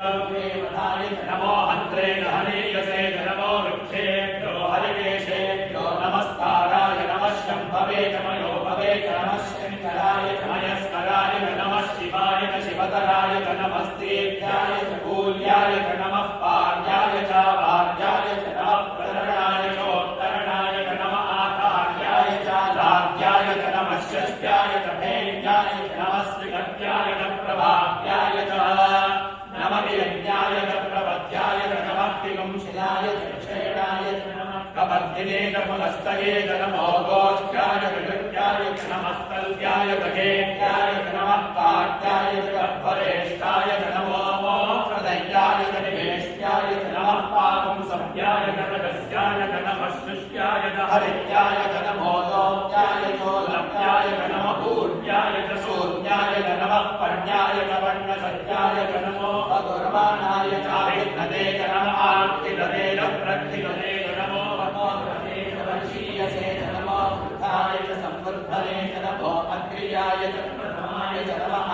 नमो हन्त्रे हनीयसे नमो वृक्षेभ्यो हरिकेशेभ्यो नमस्काराय नमः शम्भवे नमयो भवे नमः शङ्कराय नमस्कराय नमः शिवाय शिवतराय नमस्तेभ्याय कूल्याय नमः पार्याय च वार्याय नमः प्रतरणाय चोत्तरणाय नमः आकार्याय च लाभ्याय नमः षष्ट्याय भेन्द्याय नमः श्रीगत्याय प्रभाव्याय च नमः यज्ञाय प्रपद्याय नमः तिगुंशिलाय क्षेणाय कपद्दिने पुनस्तये नमो गोष्ठ्याय विकृत्याय नमस्तल्प्याय गगेभ्याय नमः पाठ्याय वरेष्ठाय नमो मोक्षदय्याय निवेष्ट्याय नमः पापुंसव्याय नरगस्याय नमः सृष्ट्याय हरित्याय नमो लोक्याय चोलप्याय नमः पूर्व्याय सूर्याय नमः पर्ण्याय वर्णसत्याय नमो अदुर्वाणाय चाविघ्नते नमः आर्थिलते प्रथिलते नमो वर्षीयसे नमो वृद्धाय च संवर्धने नमो अग्र्याय च प्रथमाय च नमः